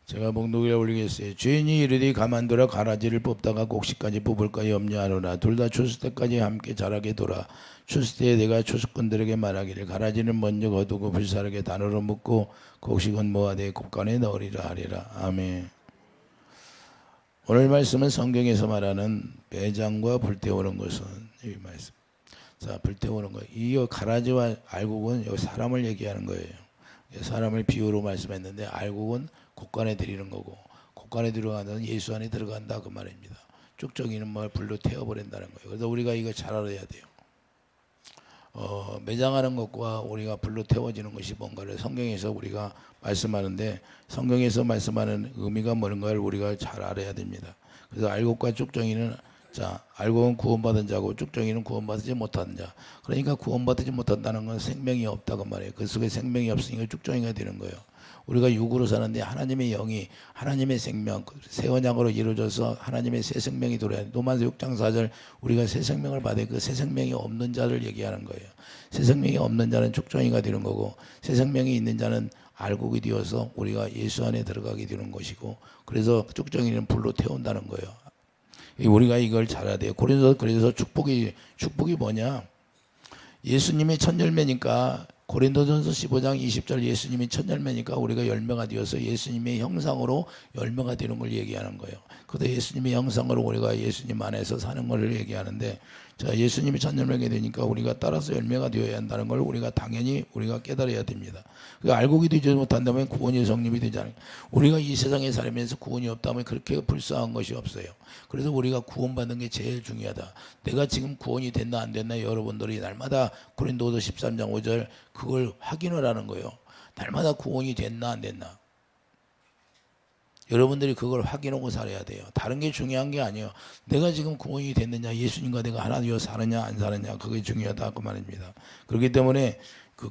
제가 봉독에 올리겠어요. 주인이 이르되 가만두라. 가라지를 뽑다가 곡식까지 뽑을까 염려하노라. 둘 다 추수 때까지 함께 자라게 둬라. 추수 때에 내가 추수꾼들에게 말하기를 가라지는 먼저 거두고 불사르게 단으로 묶고 곡식은 모아내 곡간에 넣으리라 하리라. 아멘. 오늘 말씀은 성경에서 말하는 매장과 불태우는 것은 이 말씀. 자, 불태우는 거. 이 가라지와 알곡은 여기 사람을 얘기하는 거예요. 사람을 비유로 말씀했는데 알곡은 곡간에 들이는 거고 곡간에 들어가는 예수 안에 들어간다 그 말입니다. 쭉정이는 뭘 불로 태워버린다는 거예요. 그래서 우리가 이거 잘 알아야 돼요. 매장하는 것과 우리가 불로 태워지는 것이 뭔가를 성경에서 우리가 말씀하는데 성경에서 말씀하는 의미가 뭔가를 우리가 잘 알아야 됩니다. 그래서 알곡과 쭉정이는 자, 알곡은 구원받은 자고 쭉정이는 구원받지 못한 자. 그러니까 구원받지 못한다는 건 생명이 없다고 말해요. 그 속에 생명이 없으니까 쭉정이가 되는 거예요. 우리가 육으로 사는데 하나님의 영이 하나님의 생명 새 언약으로 이루어져서 하나님의 새 생명이 들어야 돼요. 로마서 6장 4절 우리가 새 생명을 받아 그 새 생명이 없는 자를 얘기하는 거예요. 새 생명이 없는 자는 쭉정이가 되는 거고 새 생명이 있는 자는 알곡이 되어서 우리가 예수 안에 들어가게 되는 것이고 그래서 쭉정이는 불로 태운다는 거예요. 우리가 이걸 잘 알아야 돼요. 그래서 축복이 뭐냐? 예수님이 첫 열매니까 고린도전서 15장 20절 예수님이 첫 열매니까 우리가 열매가 되어서 예수님의 형상으로 열매가 되는 걸 얘기하는 거예요. 그래서 예수님의 형상으로 우리가 예수님 안에서 사는 것을 얘기하는데 자, 예수님이 첫 열매가 되니까 우리가 따라서 열매가 되어야 한다는 걸 우리가 당연히 우리가 깨달아야 됩니다. 알곡이 되지 못한다면 구원이 성립이 되지 않아요. 우리가 이 세상에 살면서 구원이 없다면 그렇게 불쌍한 것이 없어요. 그래서 우리가 구원받는 게 제일 중요하다. 내가 지금 구원이 됐나 안 됐나 여러분들이 날마다 고린도서 13장 5절 그걸 확인을 하는 거예요. 날마다 구원이 됐나 안 됐나. 여러분들이 그걸 확인하고 살아야 돼요. 다른 게 중요한 게 아니에요. 내가 지금 구원이 됐느냐 예수님과 내가 하나 되어 사느냐 안 사느냐 그게 중요하다 그 말입니다. 그렇기 때문에 그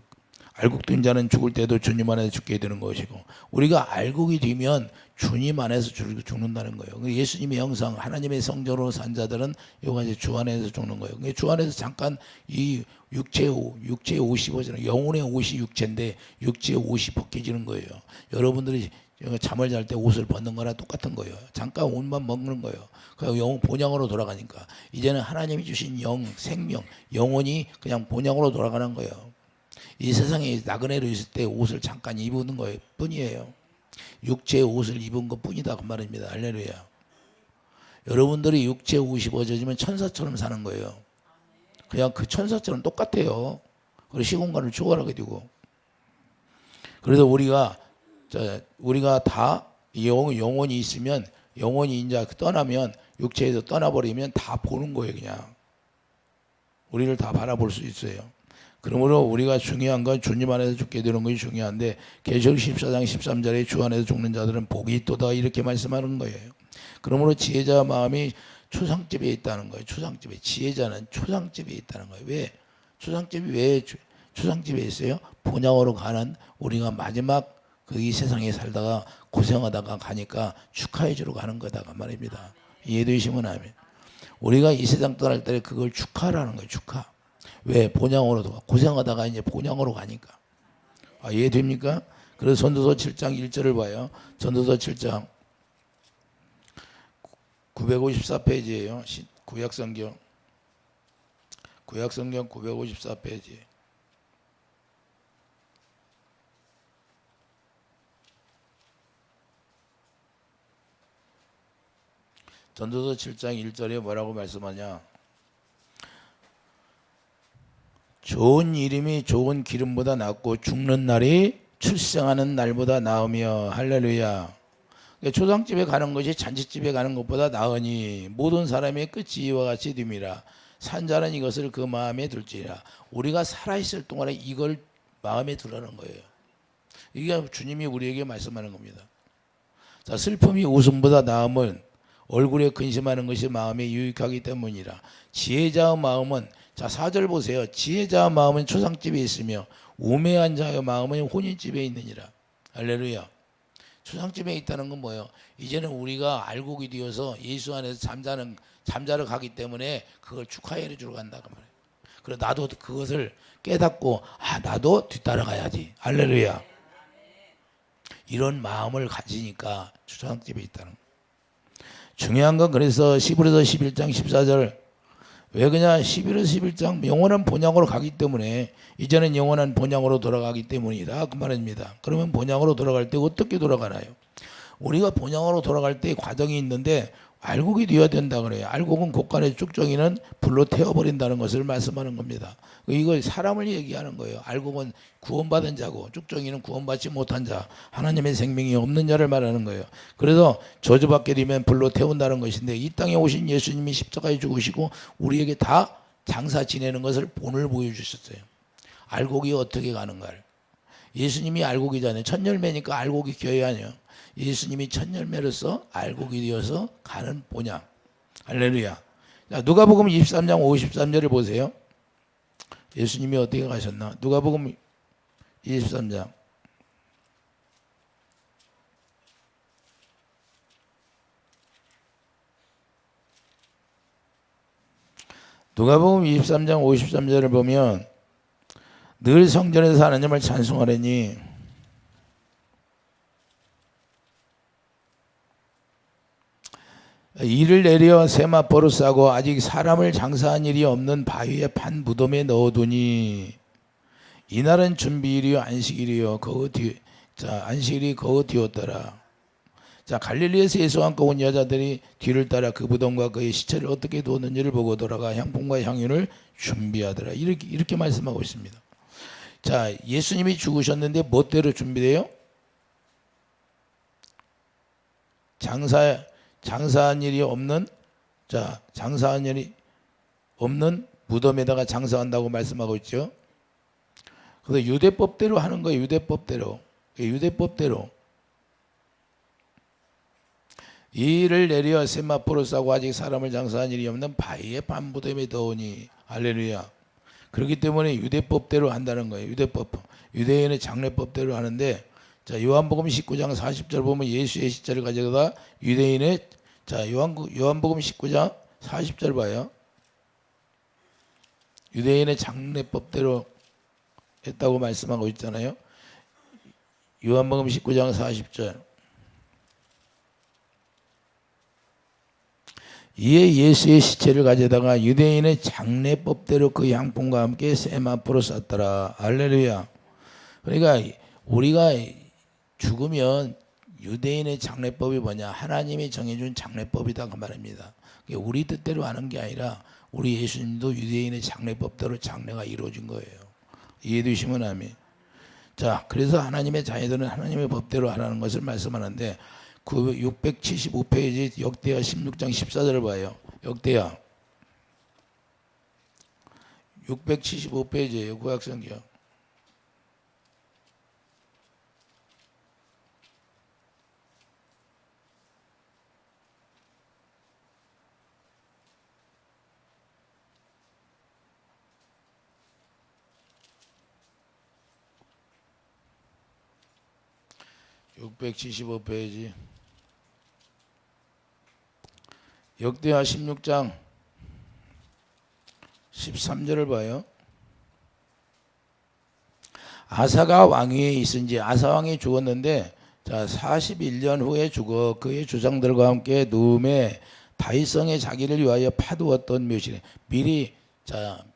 알곡된 자는 죽을 때도 주님 안에서 죽게 되는 것이고 우리가 알곡이 되면 주님 안에서 죽는다는 거예요. 예수님의 형상 하나님의 성전으로 산 자들은 이것이 주 안에서 죽는 거예요. 주 안에서 잠깐 이 육체의 옷이 벗어나 영혼의 옷이 육체인데 육체의 옷이 벗겨지는 거예요. 여러분들이 잠을 잘 때 옷을 벗는 거랑 똑같은 거예요. 잠깐 옷만 먹는 거예요. 그 영혼 본향으로 돌아가니까 이제는 하나님이 주신 생명, 영혼이 그냥 본향으로 돌아가는 거예요. 이 세상에 나그네로 있을 때 옷을 잠깐 입는 거예요. 뿐이에요. 육체의 옷을 입은 것 뿐이다 그 말입니다. 할렐루야. 여러분들이 육체의 옷이 벗어지면 천사처럼 사는 거예요. 그냥 그 천사처럼 똑같아요. 그리고 시공간을 초월하게 되고. 그래서 우리가 다 영혼이 있으면 영혼이 이제 떠나면 육체에서 떠나버리면 다 보는 거예요. 그냥 우리를 다 바라볼 수 있어요. 그러므로 우리가 중요한 건 주님 안에서 죽게 되는 것이 중요한데 계시록 14장 13절에 주 안에서 죽는 자들은 복이 있도다 이렇게 말씀하는 거예요. 그러므로 지혜자 마음이 초상집에 있다는 거예요. 초상집에 지혜자는 초상집에 있다는 거예요. 왜? 초상집이 왜 초상집에 있어요? 본향으로 가는 우리가 마지막 이 세상에 살다가 고생하다가 가니까 축하해 주러 가는 거다 그 말입니다. 이해되시면 아멘. 우리가 이 세상 떠날 때 그걸 축하라는 거예요. 축하. 왜? 본향으로 고생하다가 이제 본향으로 가니까. 이해됩니까? 그래서 전도서 7장 1절을 봐요. 전도서 7장 954페이지예요. 구약성경 954페이지. 전도서 7장 1절에 뭐라고 말씀하냐? 좋은 이름이 좋은 기름보다 낫고 죽는 날이 출생하는 날보다 나으며 할렐루야. 초상집에 가는 것이 잔치집에 가는 것보다 나으니 모든 사람의 끝이 이와 같이 됨이라. 산자는 이것을 그 마음에 둘지라. 우리가 살아있을 동안에 이걸 마음에 두라는 거예요. 이게 주님이 우리에게 말씀하는 겁니다. 자, 슬픔이 웃음보다 나음은 얼굴에 근심하는 것이 마음에 유익하기 때문이라. 지혜자의 마음은 자 4절 보세요. 지혜자의 마음은 초상집에 있으며 우매한 자의 마음은 혼인집에 있느니라. 할렐루야. 초상집에 있다는 건 뭐예요? 이제는 우리가 알곡이 되어서 예수 안에서 잠자러 가기 때문에 그걸 축하해 주러 간다 그 말이에요. 그래 나도 그것을 깨닫고 나도 뒤따라가야지. 할렐루야. 이런 마음을 가지니까 초상집에 있다는 거예요. 중요한 건 그래서 시브리서 11장 14절 왜 그냥 11월 11장 영원한 본향으로 가기 때문에 이제는 영원한 본향으로 돌아가기 때문이다 그 말입니다. 그러면 본향으로 돌아갈 때 어떻게 돌아가나요? 우리가 본향으로 돌아갈 때 과정이 있는데 알곡이 되어야 된다 그래요. 알곡은 곡간의 쭉정이는 불로 태워버린다는 것을 말씀하는 겁니다. 이거 사람을 얘기하는 거예요. 알곡은 구원받은 자고 쭉정이는 구원받지 못한 자, 하나님의 생명이 없는 자를 말하는 거예요. 그래서 저주받게 되면 불로 태운다는 것인데 이 땅에 오신 예수님이 십자가에 죽으시고 우리에게 다 장사 지내는 것을 본을 보여주셨어요. 알곡이 어떻게 가는가를. 예수님이 알곡이잖아요. 첫 열매니까 알곡이 껴야 하냐. 예수님이 첫 열매로서 알곡이 되어서 가는 본향. 할렐루야. 자, 누가복음 23장 53절을 보세요. 예수님이 어떻게 가셨나? 누가복음 23장. 누가복음 23장 53절을 보면 늘 성전에서 하나님을 찬송하려니 이를 내려 세마포로 싸고 아직 사람을 장사한 일이 없는 바위에 판 무덤에 넣어두니 이날은 준비일이요 안식일이요 안식일이 거의 뒤었더라. 자, 갈릴리에서 예수와 함께 온 여자들이 뒤를 따라 그 무덤과 그의 시체를 어떻게 두었는지를 보고 돌아가 향품과 향유를 준비하더라. 이렇게 말씀하고 있습니다. 자, 예수님이 죽으셨는데 멋대로 준비돼요? 장사한 일이 없는 장사한 일이 없는 무덤에다가 장사한다고 말씀하고 있죠. 그래서 유대법대로 하는 거예요. 유대법대로 이를 내려 세마포로 싸고 아직 사람을 장사한 일이 없는 바위에 판 무덤에 넣으니 할렐루야. 그렇기 때문에 유대법대로 한다는 거예요. 유대인의 장례법대로 하는데 자, 요한복음 19장 40절 보면 예수의 시체를 가져다가 유대인의 요한복음 19장 40절 봐요. 유대인의 장례법대로 했다고 말씀하고 있잖아요. 요한복음 19장 40절. 이에 예수의 시체를 가져다가 유대인의 장례법대로 그 향품과 함께 세마포로 쌌더라. 할렐루야. 그러니까 우리가 죽으면 유대인의 장례법이 뭐냐? 하나님이 정해준 장례법이다 그 말입니다. 우리 뜻대로 하는 게 아니라 우리 예수님도 유대인의 장례법대로 장례가 이루어진 거예요. 이해되시면 아멘. 자, 그래서 하나님의 자녀들은 하나님의 법대로 하라는 것을 말씀하는데 그 675페이지 역대하 16장 14절을 봐요. 역대하 675페이지예요. 구약성경. (675페이지) 역대하 16장 13절을 봐요. 아사가 왕위에 있은지 아사 왕이 죽었는데 자 41년 후에 죽어 그의 조상들과 함께 누움에 다윗성에 자기를 위하여 파두었던 묘실에 미리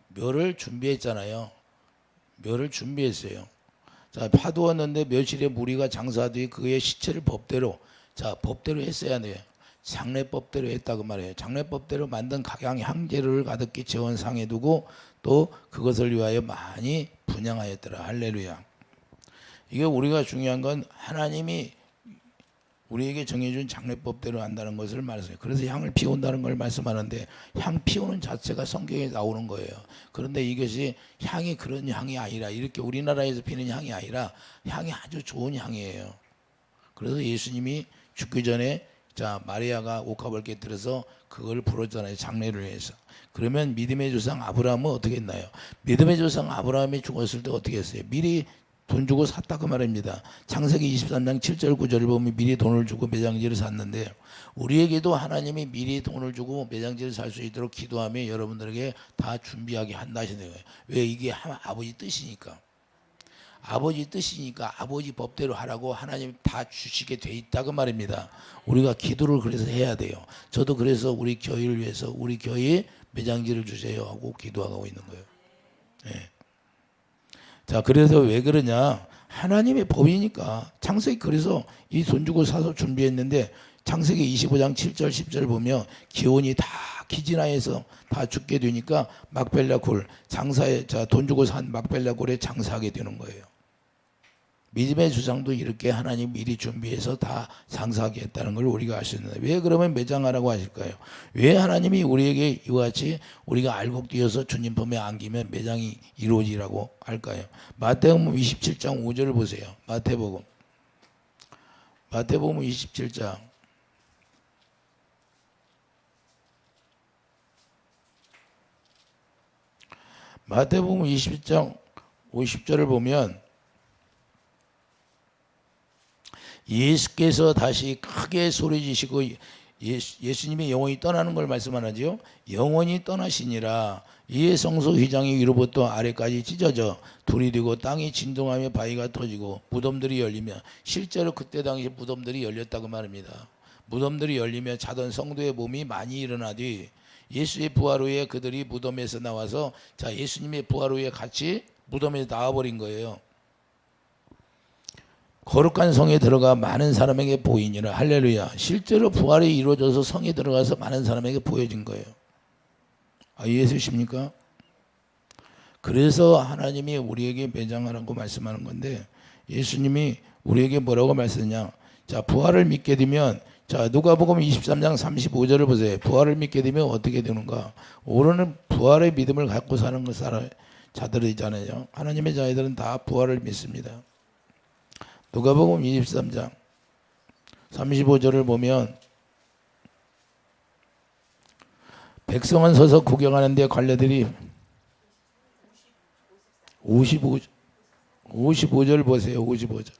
묘를 준비했잖아요. 묘를 준비했어요. 자, 파두었는데 묘실에 무리가 장사하더니 그의 시체를 법대로 했어야 돼요. 장례법대로 했다고 말해요. 장례법대로 만든 각양 향재료를 가득히 재원 상에 두고 또 그것을 위하여 많이 분향하였더라. 할렐루야. 이게 우리가 중요한 건 하나님이 우리에게 정해준 장례법대로 한다는 것을 말해요. 그래서 향을 피운다는 걸 말씀하는데 향 피우는 자체가 성경에 나오는 거예요. 그런데 이것이 향이 그런 향이 아니라 이렇게 우리나라에서 피는 향이 아니라 향이 아주 좋은 향이에요. 그래서 예수님이 죽기 전에 마리아가 옥합을 깨뜨려서 그걸 불었잖아요. 장례를 해서. 그러면 믿음의 조상 아브라함은 어떻게 했나요? 믿음의 조상 아브라함이 죽었을 때 어떻게 했어요? 미리 돈 주고 샀다 그 말입니다. 창세기 23장 7절 9절을 보면 미리 돈을 주고 매장지를 샀는데 우리에게도 하나님이 미리 돈을 주고 매장지를 살 수 있도록 기도하며 여러분들에게 다 준비하게 한다 하시는 거예요. 왜? 이게 아버지 뜻이니까. 아버지 뜻이니까 아버지 법대로 하라고 하나님 다 주시게 돼 있다 그 말입니다. 우리가 기도를 그래서 해야 돼요. 저도 그래서 우리 교회를 위해서 우리 교회에 매장지를 주세요 하고 기도하고 있는 거예요. 예. 자, 그래서 왜 그러냐? 하나님의 법이니까. 창세기 그래서 이 돈 주고 사서 준비했는데 창세기 25장 7절 10절 보면 기온이 다 기진하여서 다 죽게 되니까 막벨라 굴 장사에 돈 주고 산 막벨라 굴에 장사하게 되는 거예요. 믿음의 주장도 이렇게 하나님 미리 준비해서 다 장사하게 했다는 걸 우리가 아시는데 왜 그러면 매장하라고 하실까요? 왜 하나님이 우리에게 이와 같이 우리가 알곡 뛰어서 주님 품에 안기면 매장이 이루어지라고 할까요? 마태복음 27장 5절을 보세요. 마태복음 27장 마태복음 20장 50절을 보면 예수께서 다시 크게 소리지시고 예수님의 영혼이 떠나는 걸 말씀하지요. 영혼이 떠나시니라 이에 성소 휘장이 위로부터 아래까지 찢어져 둘이 되고 땅이 진동하며 바위가 터지고 무덤들이 열리며 실제로 그때 당시 무덤들이 열렸다고 말합니다. 무덤들이 열리며 자던 성도의 몸이 많이 일어나뒤 예수의 부활 후에 그들이 무덤에서 나와서 자 예수님의 부활 후에 같이 무덤에서 나와버린 거예요. 거룩한 성에 들어가 많은 사람에게 보이니라. 할렐루야. 실제로 부활이 이루어져서 성에 들어가서 많은 사람에게 보여진 거예요. 이해되십니까? 그래서 하나님이 우리에게 매장하라고 말씀하는 건데 예수님이 우리에게 뭐라고 말씀했냐. 자 부활을 믿게 되면 자 누가복음 23장 35절을 보세요. 부활을 믿게 되면 어떻게 되는가. 오늘은 부활의 믿음을 갖고 사는 자들이잖아요. 하나님의 자녀들은 다 부활을 믿습니다. 누가복음 23장 35절을 보면 백성은 서서 구경하는데 관례들이 55절 보세요. 55절.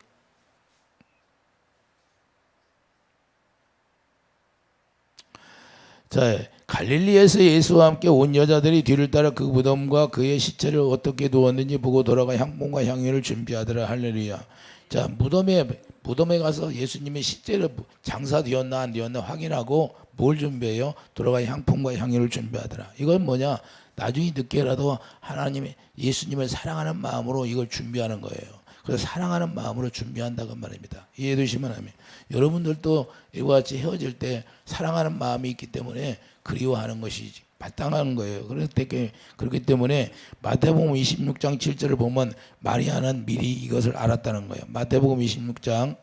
자, 갈릴리에서 예수와 함께 온 여자들이 뒤를 따라 그 무덤과 그의 시체를 어떻게 두었는지 보고 돌아가 향품과 향유를 준비하더라. 할렐루야. 자, 무덤에 가서 예수님의 시체를 장사되었나 안 되었나 확인하고 뭘 준비해요? 돌아가 향품과 향유를 준비하더라. 이건 뭐냐? 나중에 늦게라도 하나님의 예수님을 사랑하는 마음으로 이걸 준비하는 거예요. 그래서 사랑하는 마음으로 준비한다고 말입니다. 이해되시면 하면 여러분들도 이와 같이 헤어질 때 사랑하는 마음이 있기 때문에 그리워하는 것이 마땅한 거예요. 그렇기 때문에 마태복음 26장 7절을 보면 마리아는 미리 이것을 알았다는 거예요. 마태복음 26장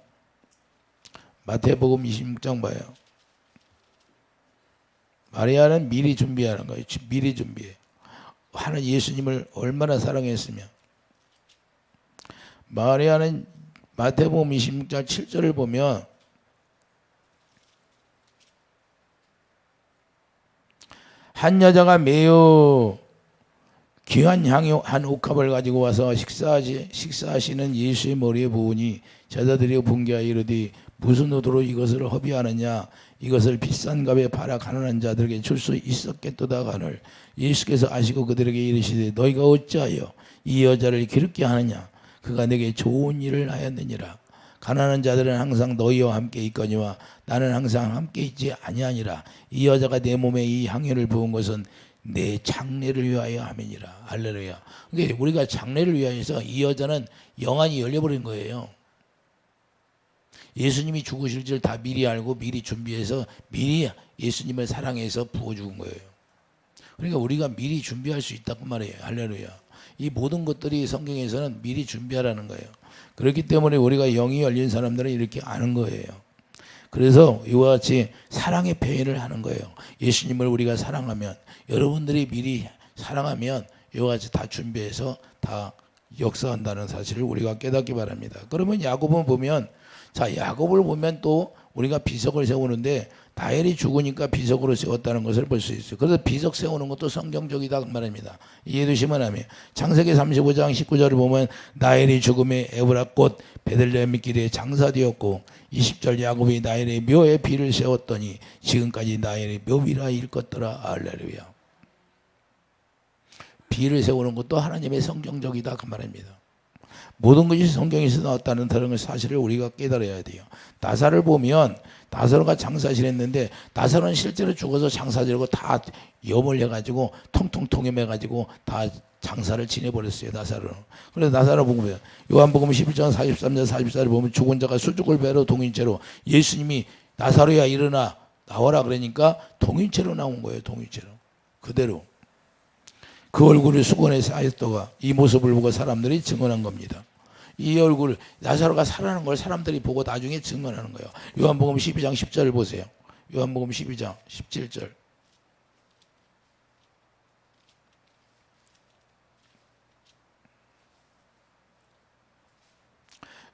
봐요. 마리아는 미리 준비하는 거예요. 미리 준비해. 하나님 예수님을 얼마나 사랑했으면. 마리아는 마태복음 26장 7절을 보면 한 여자가 매우 귀한 향유 한 옥합을 가지고 와서 식사하시는 예수의 머리에 부으니 제자들이 분개하여 이르되 무슨 의도로 이것을 허비하느냐. 이것을 비싼 값에 팔아 가난한 자들에게 줄 수 있었겠도다 하늘 예수께서 아시고 그들에게 이르시되 너희가 어찌하여 이 여자를 기르게 하느냐. 그가 내게 좋은 일을 하였느니라. 가난한 자들은 항상 너희와 함께 있거니와 나는 항상 함께 있지 아니하니라. 이 여자가 내 몸에 이 향유를 부은 것은 내 장례를 위하여 함이니라. 할렐루야. 그러니까 우리가 장례를 위하여서 이 여자는 영안이 열려버린 거예요. 예수님이 죽으실 줄 다 미리 알고 미리 준비해서 미리 예수님을 사랑해서 부어 죽은 거예요. 그러니까 우리가 미리 준비할 수 있다고 말이에요. 할렐루야. 이 모든 것들이 성경에서는 미리 준비하라는 거예요. 그렇기 때문에 우리가 영이 열린 사람들은 이렇게 아는 거예요. 그래서 이와 같이 사랑의 표현을 하는 거예요. 예수님을 우리가 사랑하면 여러분들이 미리 사랑하면 이와 같이 다 준비해서 다 역사한다는 사실을 우리가 깨닫기 바랍니다. 그러면 야곱을 보면 야곱을 보면 또 우리가 비석을 세우는데 다헬이 죽으니까 비석으로 세웠다는 것을 볼 수 있어요. 그래서 비석 세우는 것도 성경적이다 말입니다. 이해되시면 하면 창세기 35장 19절을 보면 다헬이 죽음에 에브라 꽃 베들레헴 길에 장사되었고 20절 야곱이 다헬의 묘에 비를 세웠더니 지금까지 다헬의 묘비라 일컫더라. 할렐루야. 비를 세우는 것도 하나님의 성경적이다 그 말입니다. 모든 것이 성경에서 나왔다는 다른 사실을 우리가 깨달아야 돼요. 나사를 보면 나사로가 장사질 했는데 나사로는 실제로 죽어서 장사지르고 다 염을 해가지고 통통 통염해가지고 다 장사를 지내버렸어요. 나사로는. 그래서 나사로 보면 요한복음 11장 43절 44절 보면 죽은 자가 수죽을 베러 동인체로 예수님이 나사로야 일어나 나와라 그러니까 동인체로 나온 거예요. 동인체로. 그대로. 그 얼굴이 수건에 쌓였다가 이 모습을 보고 사람들이 증언한 겁니다. 이 얼굴 나사로가 살아나는 걸 사람들이 보고 나중에 증언하는 거예요. 요한복음 12장 10절 보세요. 요한복음 12장 17절.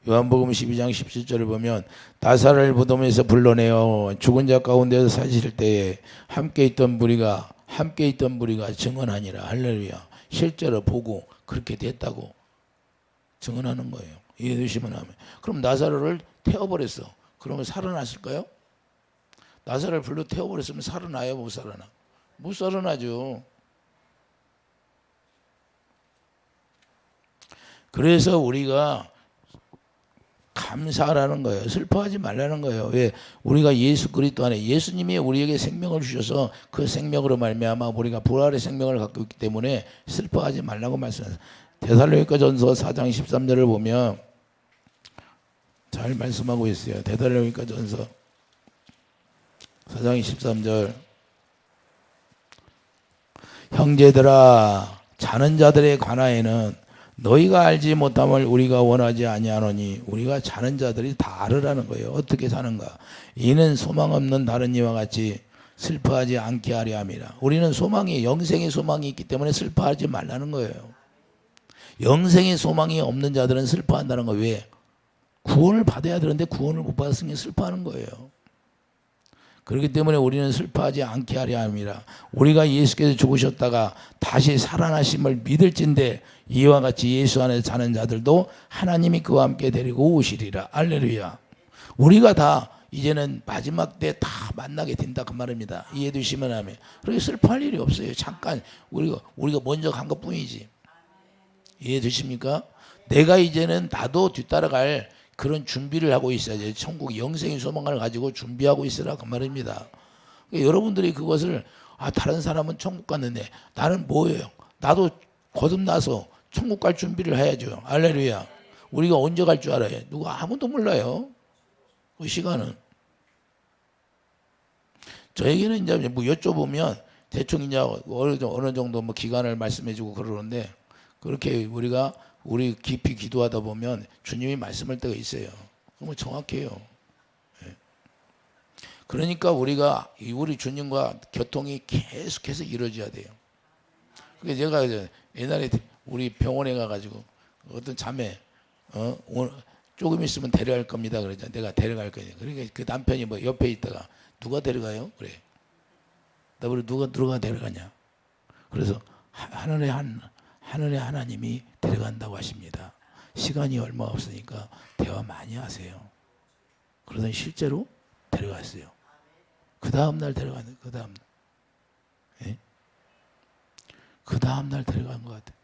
요한복음 12장 17절을 보면 나사로를 무덤에서 불러내어 죽은 자 가운데서 사실 때에 함께 있던 무리가 증언하니라. 할렐루야. 실제로 보고 그렇게 됐다고 증언하는 거예요. 이해되시면 하면. 그럼 나사로를 태워버렸어. 그러면 살아났을까요? 나사로를 불러 태워버렸으면 살아나요? 못 살아나? 못 살아나죠. 그래서 우리가 감사하라는 거예요. 슬퍼하지 말라는 거예요. 왜? 우리가 예수 그리스도 안에 예수님이 우리에게 생명을 주셔서 그 생명으로 말미암아 우리가 부활의 생명을 갖고 있기 때문에 슬퍼하지 말라고 말씀하셨어요. 데살로니가전서 4장 13절을 보면 잘 말씀하고 있어요. 데살로니가전서 4장 13절. 형제들아 자는 자들에 관하여는 너희가 알지 못함을 우리가 원하지 아니하노니. 우리가 자는 자들이 다 알으라는 거예요. 어떻게 사는가. 이는 소망 없는 다른 이와 같이 슬퍼하지 않게 하려 함이라. 우리는 소망이 영생의 소망이 있기 때문에 슬퍼하지 말라는 거예요. 영생의 소망이 없는 자들은 슬퍼한다는 거예요. 왜? 구원을 받아야 되는데 구원을 못 받았으니 슬퍼하는 거예요. 그렇기 때문에 우리는 슬퍼하지 않게 하려 함이라. 우리가 예수께서 죽으셨다가 다시 살아나심을 믿을진대 이와 같이 예수 안에 사는 자들도 하나님이 그와 함께 데리고 오시리라. 할렐루야. 우리가 다 이제는 마지막 때 다 만나게 된다 그 말입니다. 이해되시면 하면. 그렇게 슬퍼할 일이 없어요. 잠깐 우리가 먼저 간 것뿐이지. 이해되십니까? 내가 이제는 나도 뒤따라갈 그런 준비를 하고 있어야지. 천국 영생의 소망을 가지고 준비하고 있으라 그 말입니다. 그러니까 여러분들이 그것을 다른 사람은 천국 갔는데 나는 뭐예요? 나도 거듭나서 천국 갈 준비를 해야죠. 할렐루야. 우리가 언제 갈 줄 알아요? 누가 아무도 몰라요. 그 시간은. 저에게는 이제 뭐 여쭤보면 대충 이제 어느 정도 뭐 기간을 말씀해주고 그러는데 그렇게 우리 깊이 기도하다 보면 주님이 말씀할 때가 있어요. 그러면 정확해요. 그러니까 우리가 우리 주님과 교통이 계속해서 이루어져야 돼요. 그래서 제가 옛날에 우리 병원에 가가지고 어떤 자매 오늘 조금 있으면 데려갈 겁니다. 그러자 내가 데려갈 거예요. 그러니까 그 남편이 뭐 옆에 있다가 누가 데려가요? 그래. 나 우리 누가 데려가냐? 그래서 하늘의 하나님이 데려간다고 하십니다. 시간이 얼마 없으니까 대화 많이 하세요. 그러더니 실제로 데려갔어요. 그 다음날 데려가는 그 다음날. 예? 그 다음날 데려간 것 같아요.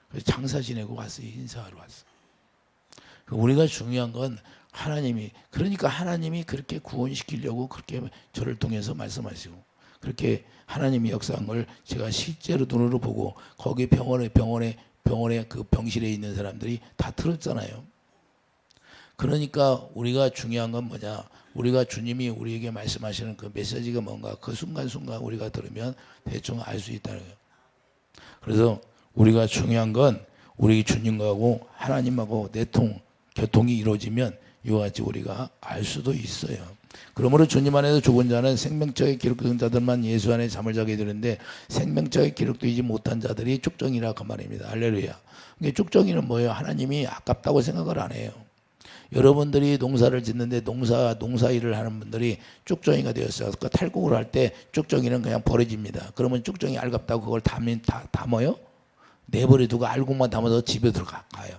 그래서 장사 지내고 왔어요. 인사하러 왔어. 우리가 중요한 건 하나님이 그러니까 하나님이 그렇게 구원시키려고 그렇게 저를 통해서 말씀하시고 그렇게 하나님이 역사한 걸 제가 실제로 눈으로 보고 거기 병원에 그 병실에 있는 사람들이 다 들었잖아요. 그러니까 우리가 중요한 건 뭐냐? 우리가 주님이 우리에게 말씀하시는 그 메시지가 뭔가 그 순간순간 우리가 들으면 대충 알 수 있다는 거예요. 그래서 우리가 중요한 건 우리 주님하고 하나님하고 교통이 이루어지면 이와 같이 우리가 알 수도 있어요. 그러므로 주님 안에서 죽은 자는 생명적인 기록된 자들만 예수 안에 잠을 자게 되는데 생명적인 기록되지 못한 자들이 쭉정이라 그 말입니다. 할렐루야. 쭉정이는 뭐예요? 하나님이 아깝다고 생각을 안 해요. 여러분들이 농사를 짓는데 농사 일을 하는 분들이 쭉정이가 되었어요. 그러니까 탈곡을 할 때 쭉정이는 그냥 버려집니다. 그러면 쭉정이 알갑다고 그걸 담아요? 내버려두고 알곡만 담아서 집에 들어가요.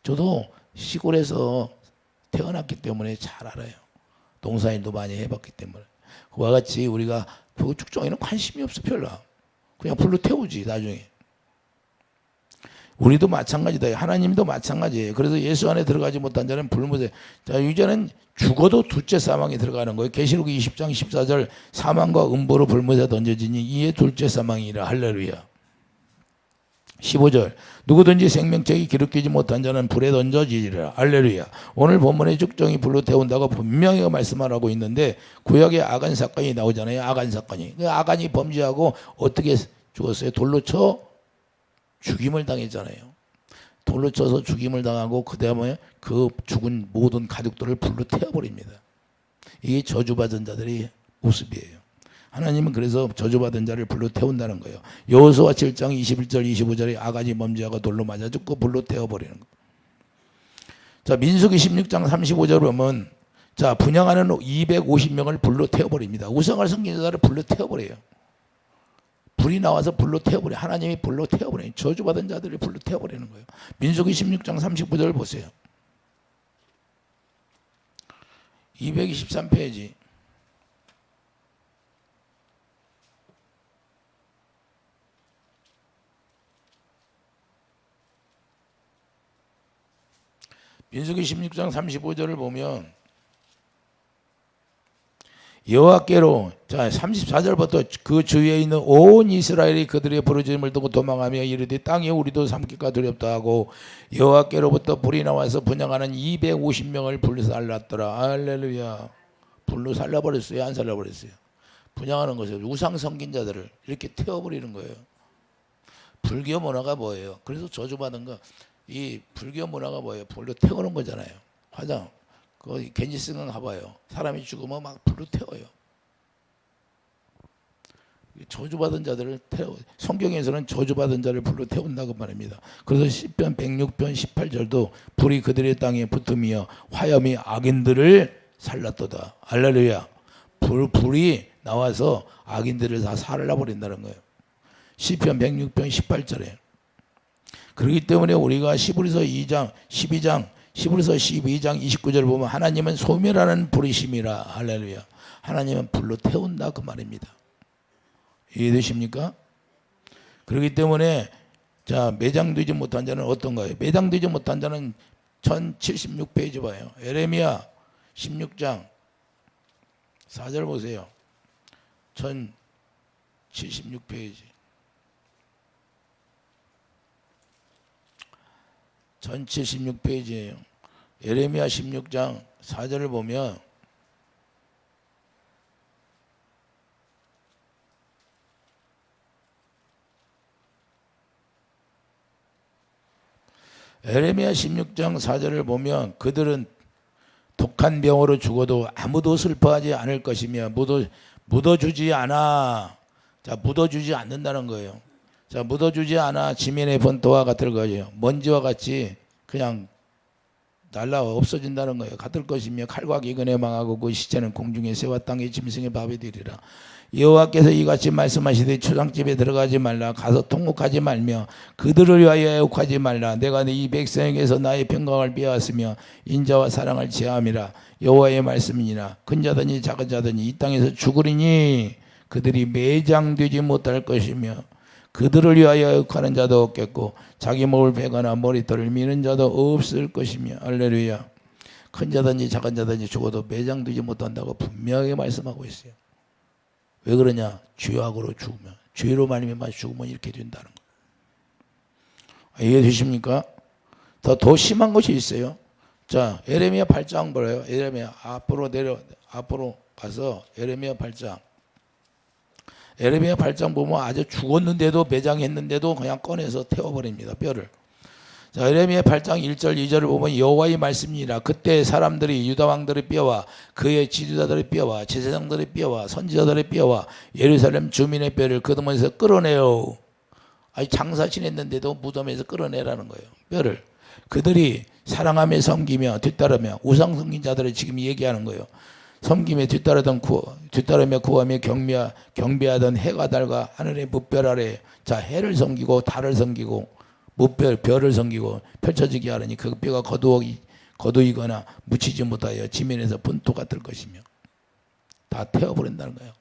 저도 시골에서 태어났기 때문에 잘 알아요. 농사일도 많이 해봤기 때문에. 그와 같이 우리가 그 쭉정이는 관심이 없어 별로. 그냥 불로 태우지 나중에. 우리도 마찬가지다. 하나님도 마찬가지예요. 그래서 예수 안에 들어가지 못한 자는 불무대. 자, 이제는 죽어도 둘째 사망에 들어가는 거예요. 계시록 20장 14절 사망과 음보로 불무대 던져지니 이에 둘째 사망이라. 할렐루야. 15절 누구든지 생명책이 기록되지 못한 자는 불에 던져지리라. 할렐루야. 오늘 본문의 죽정이 불로 태운다고 분명히 말씀하라고 있는데 구약에 아간 사건이 나오잖아요. 아간 사건이. 아간이 범죄하고 어떻게 죽었어요? 돌로 쳐 죽임을 당했잖아요. 돌로 쳐서 죽임을 당하고 그 다음에 그 죽은 모든 가족들을 불로 태워버립니다. 이게 저주받은 자들의 모습이에요. 하나님은 그래서 저주받은 자를 불로 태운다는 거예요. 여호수아 7장 21절 25절에 아간이 범죄하고 돌로 맞아 죽고 불로 태워버리는 거예요. 자, 민수기 16장 35절을 보면 자, 분향하는 250명을 불로 태워버립니다. 우상을 섬기는 자를 불로 태워버려요. 불이 나와서 불로 태워버려요. 하나님이 불로 태워버려요. 저주받은 자들을 불로 태워버리는 거예요. 민수기 16장 39절을 보세요. 223페이지. 민수기 16장 35절을 보면 여호와께로 자 34절부터 그 주위에 있는 온 이스라엘이 그들의 부르짖음을 듣고 도망하며 이르되 땅에 우리도 삼킬까 두렵다 하고 여호와께로부터 불이 나와서 분향하는 250명을 불로 살랐더라. 할렐루야. 불로 살려버렸어요? 안 살려버렸어요? 분향하는 것을 우상 섬긴 자들을 이렇게 태워버리는 거예요. 불교 문화가 뭐예요? 그래서 저주받은 거 이 불교 문화가 뭐예요? 불로 태우는 거잖아요. 화장 그 겐지스강 가봐요. 사람이 죽으면 막 불로 태워요. 저주받은 자들을 태워. 성경에서는 저주받은 자를 불로 태운다고 말합니다. 그래서 시편 106편 18절도 불이 그들의 땅에 붙으며 화염이 악인들을 살랐도다. 할렐루야. 불이 나와서 악인들을 다 살라버린다는 거예요. 시편 106편 18절에. 그렇기 때문에 우리가 시브리서 2장 12장 시브리서 12장 29절 보면 하나님은 소멸하는 불이심이라. 할렐루야. 하나님은 불로 태운다 그 말입니다. 이해되십니까? 그렇기 때문에 자 매장되지 못한 자는 어떤가요? 매장되지 못한 자는 1076페이지 봐요. 에레미야 16장 4절 보세요. 1076페이지. 1076페이지예요. 예레미야 16장 4절을 보면 예레미야 16장 4절을 보면 그들은 독한 병으로 죽어도 아무도 슬퍼하지 않을 것이며 묻어주지 않아. 자, 묻어주지 않는다는 거예요. 자, 묻어주지 않아 지면의 번토와 같을 거예요. 먼지와 같이 그냥 날라 없어진다는 거예요. 같을 것이며 칼과 기근에 망하고 그 시체는 공중의 새와 땅의 짐승의 밥이 되리라. 여호와께서 이같이 말씀하시되 초상집에 들어가지 말라. 가서 통곡하지 말며 그들을 위하여 애곡하지 말라. 내가 이 백성에게서 나의 평강을 빼앗으며 인자와 사랑을 제함이라. 여호와의 말씀이니라. 큰 자든지 작은 자든지 이 땅에서 죽으리니 그들이 매장되지 못할 것이며 그들을 위하여 애곡하는 자도 없겠고 자기 목을 베거나 머리털을 미는 자도 없을 것이며. 할렐루야. 큰 자든지 작은 자든지 죽어도 매장되지 못한다고 분명하게 말씀하고 있어요. 왜 그러냐? 죄악으로 죽으면, 죄로 말미암아 죽으면 이렇게 된다는 거예요. 이해되십니까? 더 심한 것이 있어요. 자, 에레미야 8장 보래요. 에레미야 앞으로 가서 에레미야 8장. 에레미야 8장 보면 아주 죽었는데도 매장했는데도 그냥 꺼내서 태워버립니다. 뼈를. 자, 에레미야 8장 1절 2절을 보면 여호와의 말씀이니라. 그때 사람들이 유다 왕들의 뼈와 그의 지도자들의 뼈와 제사장들의 뼈와 선지자들의 뼈와 예루살렘 주민의 뼈를 그들에서 끌어내요. 아니 장사 지냈는데도 무덤에서 끌어내라는 거예요. 뼈를. 그들이 사랑하며 섬기며 뒤따르며 우상 섬긴 자들을 지금 얘기하는 거예요. 섬김에 뒤따르며 구하며 경배하던 해가 달과 하늘의 무별 아래 자 해를 섬기고 달을 섬기고 무별 별을 섬기고 펼쳐지게 하느니 그 뼈가 거두이거나 묻히지 못하여 지면에서 분토가 뜰 것이며 다 태워버린다는 거예요.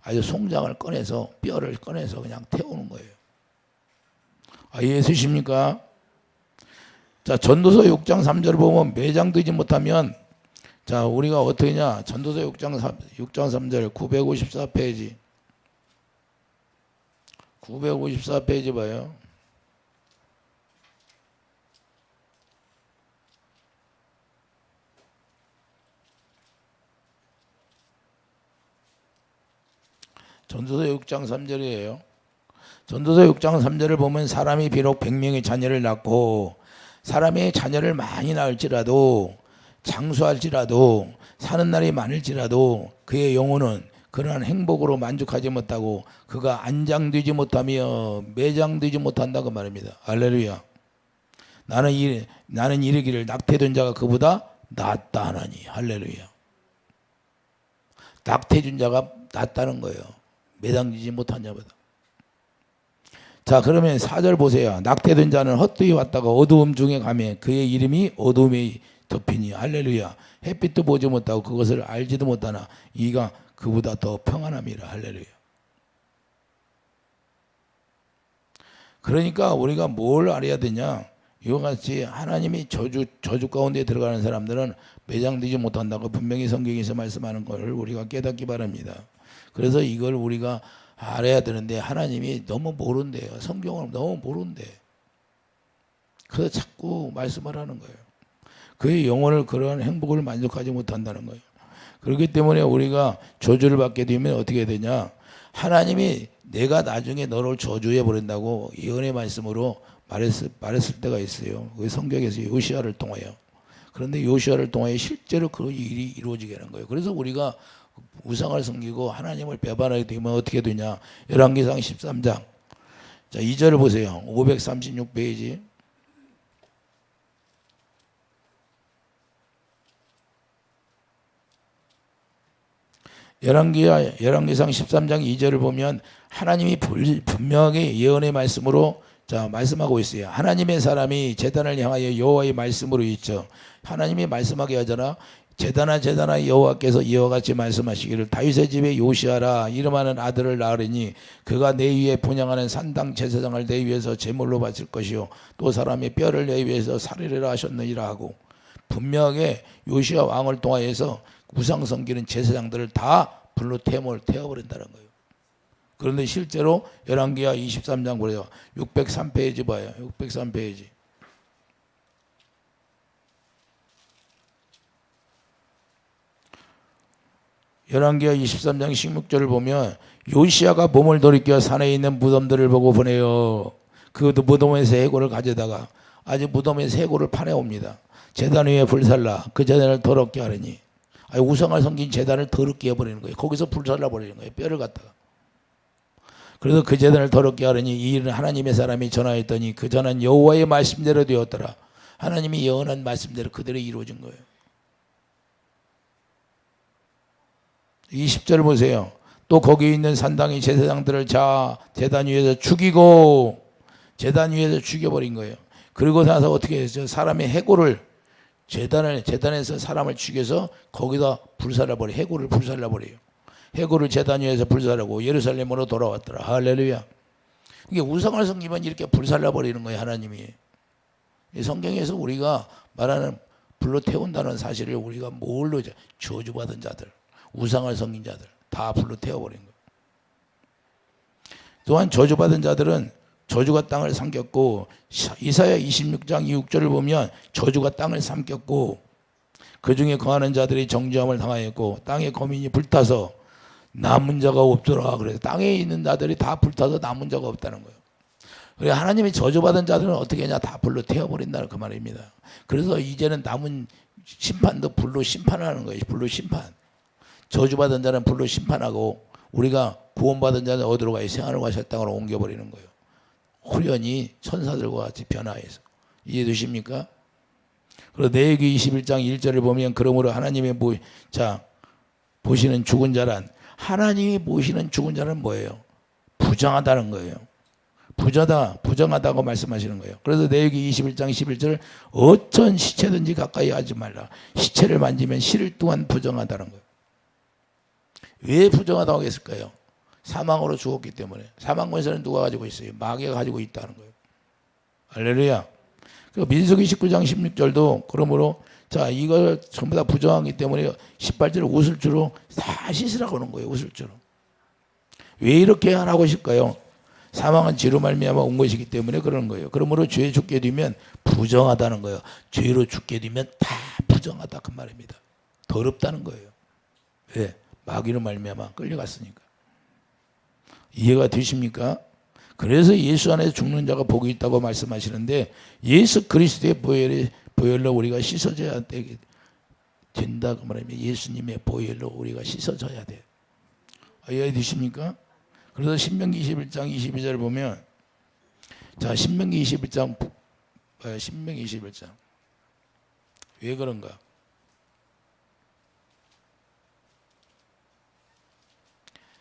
아주 송장을 꺼내서 뼈를 꺼내서 그냥 태우는 거예요. 이해하십니까? 자, 전도서 6장 3절을 보면 매장되지 못하면, 자, 우리가 어떻게 하냐? 전도서 6장 3절 954페이지. 954페이지 봐요. 전도서 6장 3절이에요. 전도서 6장 3절을 보면 사람이 비록 100명의 자녀를 낳고 사람의 자녀를 많이 낳을지라도 장수할지라도 사는 날이 많을지라도 그의 영혼은 그러한 행복으로 만족하지 못하고 그가 안장되지 못하며 매장되지 못한다고 말입니다. 할렐루야. 나는 이르기를 낙태된 자가 그보다 낫다 하나니. 할렐루야. 낙태준 자가 낫다는 거예요. 매장되지 못한 자보다. 자, 그러면 4절 보세요. 낙태된 자는 헛되이 왔다가 어두움 중에 가매 그의 이름이 어두움에 덮이니. 할렐루야. 햇빛도 보지 못하고 그것을 알지도 못하나 이가 그보다 더 평안함이라. 할렐루야. 그러니까 우리가 뭘 알아야 되냐? 이와 같이 하나님이 저주 가운데 들어가는 사람들은 매장되지 못한다고 분명히 성경에서 말씀하는 걸 우리가 깨닫기 바랍니다. 그래서 이걸 우리가 알아야 되는데 하나님이 너무 모른대요. 성경을 너무 모른대. 그래서 자꾸 말씀을 하는 거예요. 그의 영혼을 그러한 행복을 만족하지 못한다는 거예요. 그렇기 때문에 우리가 저주를 받게 되면 어떻게 되냐? 하나님이 내가 나중에 너를 저주해 버린다고 예언의 말씀으로 말했을 때가 있어요. 그 성경에서 요시아를 통하여. 그런데 요시아를 통하여 실제로 그 일이 이루어지게 하는 거예요. 그래서 우리가 우상을 섬기고 하나님을 배반하게 되면 어떻게 되냐? 열왕기상 13장. 자, 2절을 보세요. 536페이지. 열왕기상 13장 2절을 보면 하나님이 분명하게 예언의 말씀으로 자 말씀하고 있어요. 하나님의 사람이 제단을 향하여 여호와의 말씀으로 있죠. 하나님이 말씀하게 하잖아. 제단아 여호와께서 이와 같이 말씀하시기를 다윗의 집에 요시아라 이름하는 아들을 낳으리니 그가 내 위에 분양하는 산당 제사장을 내 위에서 제물로 바칠 것이요 또 사람의 뼈를 내 위에서 살리리라 하셨느니라 하고 분명하게 요시아 왕을 통하여서 우상 섬기는 제사장들을 다 불로 태워버린다는 거예요. 그런데 실제로 열왕기하 23장 보세요. 603페이지 봐요. 603페이지. 열왕기하 23장 16절을 보면 요시아가 몸을 돌이켜 산에 있는 무덤들을 보고 보내요. 그 무덤에서 해골을 가져다가 아주 무덤에서 해골을 파내옵니다. 제단 위에 불살라 그 제단을 더럽게 하려니 우상을 섬긴 제단을 더럽게 해버리는 거예요. 거기서 불살라 버리는 거예요. 뼈를 갖다가. 그래서 그 제단을 더럽게 하려니 이 일은 하나님의 사람이 전하였더니 그 전은 여호와의 말씀대로 되었더라. 하나님이 예언한 말씀대로 그대로 이루어진 거예요. 20절 보세요. 또 거기 있는 산당의 제사장들을 제단 위에서 죽이고 제단 위에서 죽여버린 거예요. 그리고 나서 어떻게 했어요? 사람의 해골을 제단에서 사람을 죽여서 거기다 불살라버려 해골을 불살라버려요. 해골을 제단 위에서 불살라고 예루살렘으로 돌아왔더라. 할렐루야. 이게 우상을 섬기면 이렇게 불살라버리는 거예요. 하나님이. 이 성경에서 우리가 말하는 불로 태운다는 사실을 우리가 뭘로 저주받은 자들 우상을 섬긴 자들 다 불로 태워버린 거예요. 또한 저주받은 자들은 저주가 땅을 삼켰고 이사야 26장 6절을 보면 저주가 땅을 삼켰고 그 중에 거하는 자들이 정죄함을 당하였고 땅의 거민이 불타서 남은 자가 없더라. 그래서 땅에 있는 자들이 다 불타서 남은 자가 없다는 거예요. 그래 하나님이 저주받은 자들은 어떻게 하냐? 다 불로 태워버린다는 그 말입니다. 그래서 이제는 남은 심판도 불로 심판하는 거예요. 불로 심판. 저주받은 자는 불로 심판하고 우리가 구원받은 자는 어디로 가요? 생하늘 가실 땅으로 옮겨버리는 거예요. 호련히 천사들과 같이 변화해서. 이해되십니까? 그리고 내기 21장 1절을 보면 그러므로 하나님의 보시는 죽은 자란 하나님이 보시는 죽은 자는 뭐예요? 부정하다는 거예요. 부정하다고 말씀하시는 거예요. 그래서 내기 21장 11절 어떤 시체든지 가까이 하지 말라. 시체를 만지면 실 또한 부정하다는 거예요. 왜 부정하다고 했을까요? 사망으로 죽었기 때문에. 사망 권세는 누가 가지고 있어요? 마귀가 가지고 있다는 거예요. 할렐루야. 그 민수기 19장 16절도 그러므로 자 이걸 전부 다 부정하기 때문에 18절에 웃을 줄로 다 씻으라고 하는 거예요. 웃을 줄로. 왜 이렇게 하라고 하실까요? 사망은 죄로 말미암아 온 것이기 때문에 그러는 거예요. 그러므로 죄에 죽게 되면 부정하다는 거예요. 죄로 죽게 되면 다 부정하다 그 말입니다. 더럽다는 거예요. 왜? 마귀로 말미암아 끌려갔으니까. 이해가 되십니까? 그래서 예수 안에서 죽는 자가 복이 있다고 말씀하시는데 예수 그리스도의 보혈로 우리가 씻어져야 된다 그 말입니다. 예수님의 보혈로 우리가 씻어져야 돼. 이해 되십니까? 그래서 신명기 21장 22절을 보면 자 신명기 21장 신명기 21장 왜 그런가?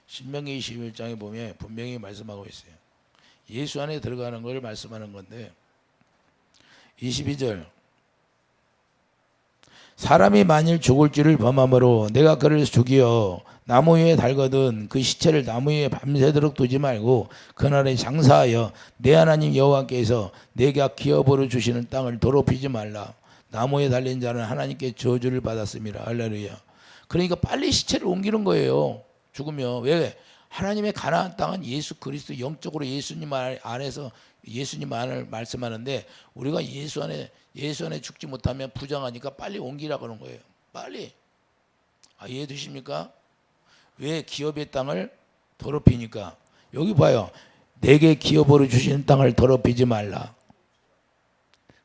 신명기 21장에 보면 분명히 말씀하고 있어요. 예수 안에 들어가는 걸 말씀하는 건데 22절 사람이 만일 죽을 줄을 범함으로 내가 그를 죽여 나무 위에 달거든 그 시체를 나무 위에 밤새도록 두지 말고 그날에 장사하여 내 하나님 여호와께서 내가 기업으로 주시는 땅을 더럽히지 말라. 나무에 달린 자는 하나님께 저주를 받았습니다. 할렐루야. 그러니까 빨리 시체를 옮기는 거예요. 죽으면. 왜? 하나님의 가나안 땅은 예수 그리스도 영적으로 예수님 안에서 예수님 안을 말씀하는데 우리가 예수 안에 죽지 못하면 부정하니까 빨리 옮기라고 하는 거예요. 빨리. 이해되십니까? 왜 기업의 땅을 더럽히니까? 여기 봐요. 내게 기업으로 주신 땅을 더럽히지 말라.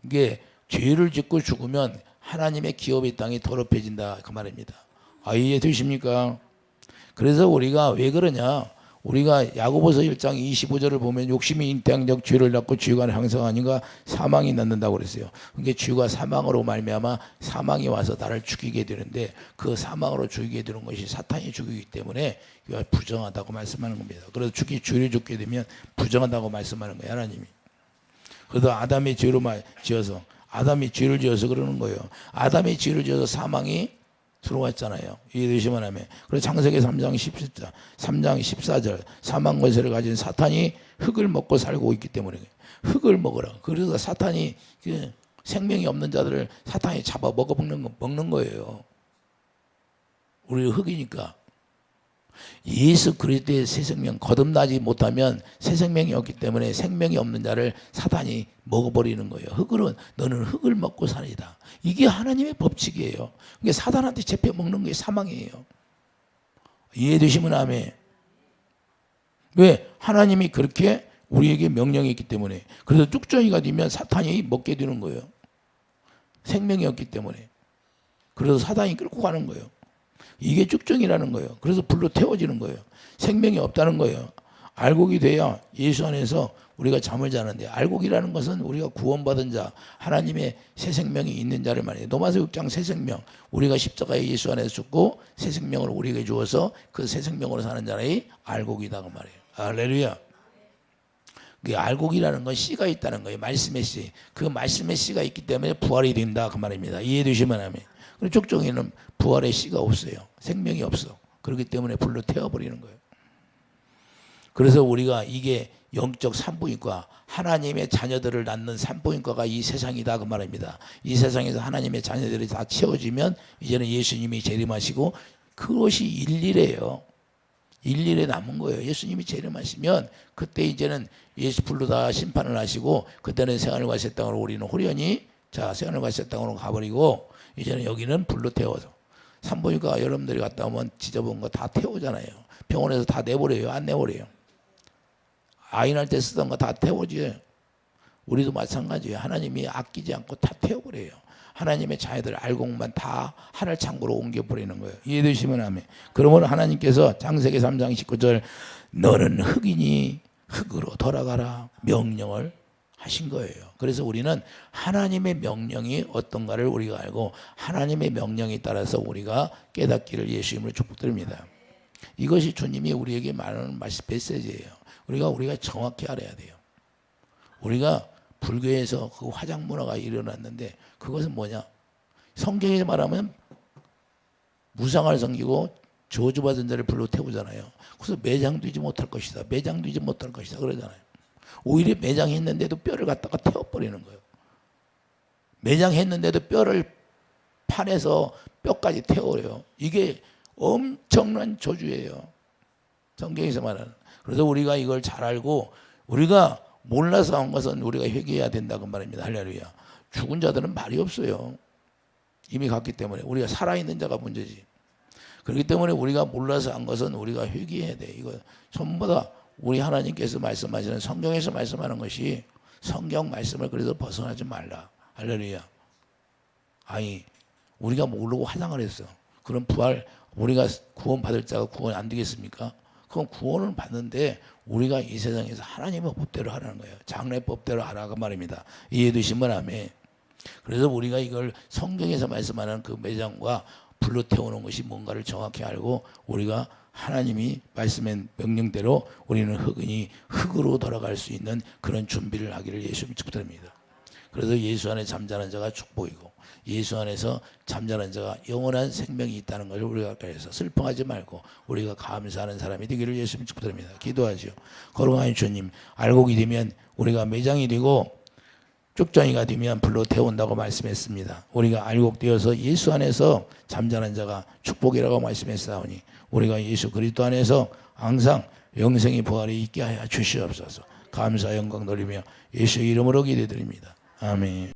이게 죄를 짓고 죽으면 하나님의 기업의 땅이 더럽혀진다 그 말입니다. 이해되십니까? 그래서 우리가 왜 그러냐? 우리가 야고보서 1장 25절을 보면 욕심이 인태한적 죄를 낳고 죄가 향상하니까 사망이 낳는다고 그랬어요. 그러니까 죄가 사망으로 말미암아 사망이 와서 나를 죽이게 되는데 그 사망으로 죽이게 되는 것이 사탄이 죽이기 때문에 이거 부정하다고 말씀하는 겁니다. 그래서 죄를 죽게 되면 부정하다고 말씀하는 거예요. 하나님이. 그래서 아담이 죄를 지어서 그러는 거예요. 아담이 죄를 지어서 사망이 들어왔잖아요. 이해되시면 하면. 그래서 창세기 3장 14절 사망 권세를 가진 사탄이 흙을 먹고 살고 있기 때문에 흙을 먹으라. 그래서 사탄이 생명이 없는 자들을 사탄이 잡아 먹는 거예요. 우리 흙이니까. 예수 그리스도의 새 생명 거듭나지 못하면 새 생명이 없기 때문에 생명이 없는 자를 사탄이 먹어버리는 거예요. 흙으로 너는 흙을 먹고 살이다. 이게 하나님의 법칙이에요. 이게 사탄한테 잡혀 먹는 게 사망이에요. 이해되시면 아멘. 왜? 하나님이 그렇게 우리에게 명령이 있기 때문에. 그래서 쭉정이가 되면 사탄이 먹게 되는 거예요. 생명이 없기 때문에. 그래서 사탄이 끌고 가는 거예요. 이게 쭉정이라는 거예요. 그래서 불로 태워지는 거예요. 생명이 없다는 거예요. 알곡이 돼야 예수 안에서 우리가 잠을 자는데 알곡이라는 것은 우리가 구원받은 자 하나님의 새 생명이 있는 자를 말해요. 로마서 6장 새 생명 우리가 십자가에 예수 안에서 죽고 새 생명을 우리에게 주어서 그 새 생명으로 사는 자의 알곡이다 그 말이에요. 할렐루야. 그 알곡이라는 건 씨가 있다는 거예요. 말씀의 씨. 그 말씀의 씨가 있기 때문에 부활이 된다 그 말입니다. 이해되시면 하면. 그리고 족종에는 부활의 씨가 없어요. 생명이 없어. 그렇기 때문에 불로 태워버리는 거예요. 그래서 우리가 이게 영적 산부인과 하나님의 자녀들을 낳는 산부인과가 이 세상이다 그 말입니다. 이 세상에서 하나님의 자녀들이 다 채워지면 이제는 예수님이 재림하시고 그것이 일일이에요. 일일에 남은 거예요. 예수님이 재림하시면 그때 이제는 예수 불로 다 심판을 하시고 그때는 생하늘과 새 땅으로 우리는 호련히 생하늘과 새 땅으로 가버리고 이제는 여기는 불로 태워서 산부인과 여러분들이 갔다 오면 지저분 거 다 태우잖아요. 병원에서 다 내버려요. 안 내버려요. 아이 낳을 때 쓰던 거 다 태워줘요. 우리도 마찬가지예요. 하나님이 아끼지 않고 다 태워버려요. 하나님의 자녀들 알곡만 다 하늘 창고로 옮겨버리는 거예요. 이해되시면 하면. 그러면 하나님께서 창세기 3장 19절 너는 흙이니 흙으로 돌아가라 명령을 하신 거예요. 그래서 우리는 하나님의 명령이 어떤가를 우리가 알고 하나님의 명령에 따라서 우리가 깨닫기를 예수님으로 축복드립니다. 이것이 주님이 우리에게 말하는 메시지예요. 우리가 정확히 알아야 돼요. 우리가 불교에서 그 화장 문화가 일어났는데 그것은 뭐냐? 성경에서 말하면 무상을 섬기고 저주받은 자를 불로 태우잖아요. 그래서 매장되지 못할 것이다. 매장되지 못할 것이다. 그러잖아요. 오히려 매장했는데도 뼈를 갖다가 태워버리는 거예요. 매장했는데도 뼈를 판에서 뼈까지 태워요. 이게 엄청난 저주예요. 성경에서 말하는. 그래서 우리가 이걸 잘 알고 우리가 몰라서 한 것은 우리가 회개해야 된다고 말입니다. 할렐루야. 죽은 자들은 말이 없어요. 이미 갔기 때문에. 우리가 살아있는 자가 문제지. 그렇기 때문에 우리가 몰라서 한 것은 우리가 회개해야 돼. 이거 전부 다 우리 하나님께서 말씀하시는 성경에서 말씀하는 것이 성경 말씀을 그래서 벗어나지 말라. 할렐루야. 아니 우리가 모르고 화장을 했어. 그럼 부활 우리가 구원 받을 자가 구원 안 되겠습니까? 그럼 구원을 받는데 우리가 이 세상에서 하나님의 법대로 하라는 거예요. 장래법대로 하라고 말입니다. 이해해 주시면 아멘. 그래서 우리가 이걸 성경에서 말씀하는 그 매장과 불로 태우는 것이 뭔가를 정확히 알고 우리가 하나님이 말씀한 명령대로 우리는 흑인이 흙으로 돌아갈 수 있는 그런 준비를 하기를 예수님 축복드립니다. 그래서 예수 안에 잠자는 자가 축복이고 예수 안에서 잠자는 자가 영원한 생명이 있다는 것을 우리가 그래서 슬퍼하지 말고 우리가 감사하는 사람이 되기를 예수님 축복드립니다. 기도하죠. 거룩하신 주님, 알곡이 되면 우리가 매장이 되고 쪽정이가 되면 불로 태운다고 말씀했습니다. 우리가 알곡되어서 예수 안에서 잠자는 자가 축복이라고 말씀했사오니 우리가 예수 그리스도 안에서 항상 영생의 부활이 있게 하여 주시옵소서. 감사 영광 돌리며 예수의 이름으로 기도드립니다. 아멘.